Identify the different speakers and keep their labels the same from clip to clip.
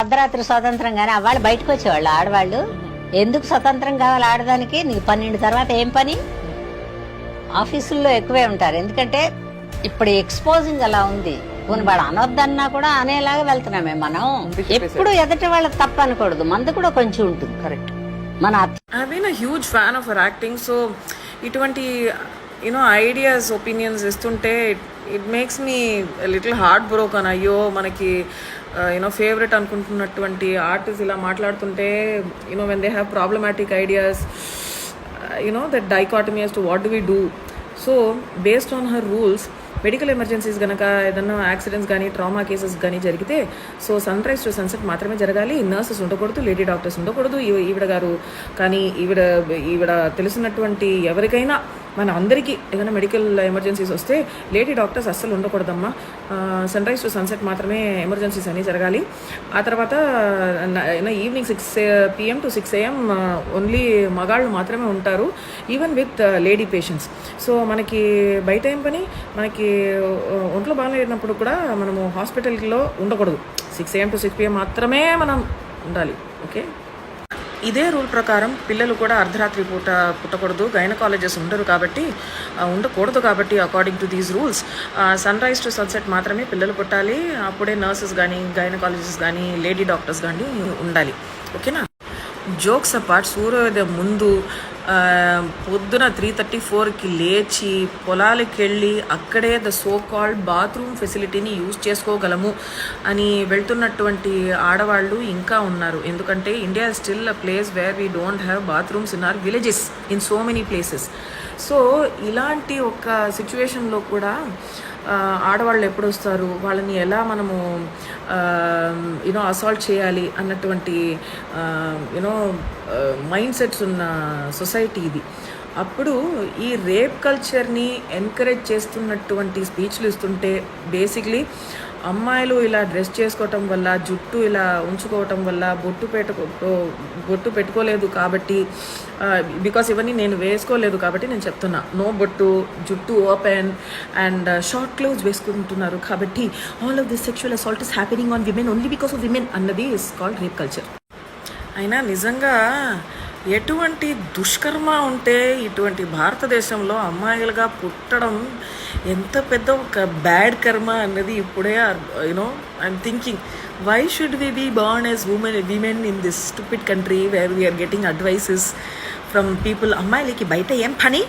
Speaker 1: అర్ధరాత్రి స్వతంత్రం కానీ వాళ్ళు బయటకు వచ్చేవాళ్ళు ఆడవాళ్ళు. ఎందుకు స్వతంత్రం కావాలి ఆడదానికి? నీకు 12 తర్వాత ఏం పని? ఆఫీసుల్లో ఎక్కువే ఉంటారు. ఎందుకంటే ఇప్పుడు ఎక్స్పోజింగ్ అలా ఉంది. వాడు అనొద్దన్నా కూడా అనేలాగా వెళ్తున్నామే మనం. ఎప్పుడు ఎదుటి వాళ్ళకి తప్ప అనకూడదు, మంది కూడా కొంచెం ఉంటుంది. కరెక్ట్. మన
Speaker 2: I been a huge fan of her acting. So ఇటువంటి ఐడియాస్ ఒపీనియన్స్ ఇస్తుంటే it makes me little heart broken. అయ్యో మనకి ఫేవరెట్ అనుకుంటున్నటువంటి ఆర్టిస్ట్ ఇలా మాట్లాడుతుంటే when they have problematic ideas that dichotomy as to what do we do. So based on her rules medical emergencies కనుక ఏదన్నా accidents కానీ trauma cases కానీ జరిగితే so sunrise to sunset మాత్రమే జరగాలి. నర్సెస్ ఉండకూడదు, లేడీ డాక్టర్స్ ఉండకూడదు. ఈవిడ గారు కానీ ఈవిడ తెలిసినటువంటి ఎవరికైనా మన అందరికీ ఏదైనా మెడికల్ ఎమర్జెన్సీస్ వస్తే లేడీ డాక్టర్స్ అస్సలు ఉండకూడదమ్మా. సన్ రైజ్ టు సన్సెట్ మాత్రమే ఎమర్జెన్సీస్ అన్నీ జరగాలి. ఆ తర్వాత evening 6 PM to 6 AM only మగాళ్ళు మాత్రమే ఉంటారు, even with lady patients. So మనకి బయట ఏం పని? మనకి ఒంట్లో బాగాలేనప్పుడు కూడా మనము హాస్పిటల్లో ఉండకూడదు. 6 AM to 6 PM మాత్రమే మనం ఉండాలి. ఓకే, ఇదే రూల్ ప్రకారం పిల్లలు కూడా అర్ధరాత్రి పూట పుట్టకూడదు. గైనకాలజిస్ట్ ఉండకూడదు కాబట్టి according to these rules sunrise to sunset మాత్రమే పిల్లలు పుట్టాలి. అప్పుడే నర్సెస్ కానీ గైనకాలజిస్ట్ కానీ లేడీ డాక్టర్స్ కానీ ఉండాలి. ఓకేనా? జోక్స్ అపార్ట్, సూర్యోదయం ముందు పొద్దున 3:34కి లేచి పొలాలకి వెళ్ళి అక్కడే ద సో కాల్డ్ బాత్రూమ్ ఫెసిలిటీని యూజ్ చేసుకోగలము అని వెళ్తున్నటువంటి ఆడవాళ్ళు ఇంకా ఉన్నారు. ఎందుకంటే India still a place where we don't have bathrooms in our villages in so many places. So ఇలాంటి ఒక సిచ్యువేషన్లో కూడా ఆడవాళ్ళు ఎప్పుడు వస్తారు, వాళ్ళని ఎలా మనము అసాల్ట్ చేయాలి అన్నటువంటి మైండ్ సెట్స్ ఉన్న సొసైటీ ఇది. అప్పుడు ఈ రేప్ కల్చర్ని ఎంకరేజ్ చేస్తున్నటువంటి స్పీచ్లు ఇస్తుంటే బేసిక్లీ అమ్మాయిలు ఇలా డ్రెస్ చేసుకోవటం వల్ల, జుట్టు ఇలా ఉంచుకోవటం వల్ల, బొట్టు పెట్టుకోలేదు కాబట్టి, బికాస్ ఇవన్నీ నేను వేసుకోలేదు కాబట్టి నేను చెప్తున్నా, నో బొట్టు, జుట్టు ఓపెన్ అండ్ షార్ట్ క్లోత్స్ వేసుకుంటున్నారు కాబట్టి all of this sexual assault is happening on women only because of women అన్నది ఇస్ కాల్డ్ రేప్ కల్చర్. అయినా నిజంగా ఎటువంటి దుష్కర్మ ఉంటే ఇటువంటి భారతదేశంలో అమ్మాయిలుగా పుట్టడం ఎంత పెద్ద ఒక బ్యాడ్ కర్మ అన్నది ఇప్పుడే I'm thinking, why should we be born as women in this stupid country where we're getting advices from people. అమ్మాయిలకి బయట ఏం పని,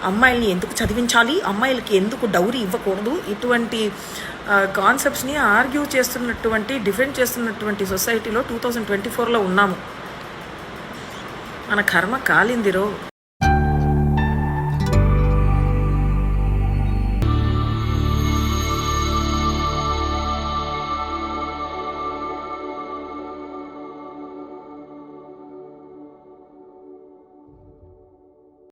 Speaker 2: అమ్మాయిల్ని ఎందుకు చదివించాలి, అమ్మాయిలకి ఎందుకు డౌరీ ఇవ్వకూడదు, ఇటువంటి కాన్సెప్ట్స్ని ఆర్గ్యూ చేస్తున్నటువంటి, డిఫెండ్ చేస్తున్నటువంటి సొసైటీలో 2024లో ఉన్నాము. మన కర్మ కాలిందిరో.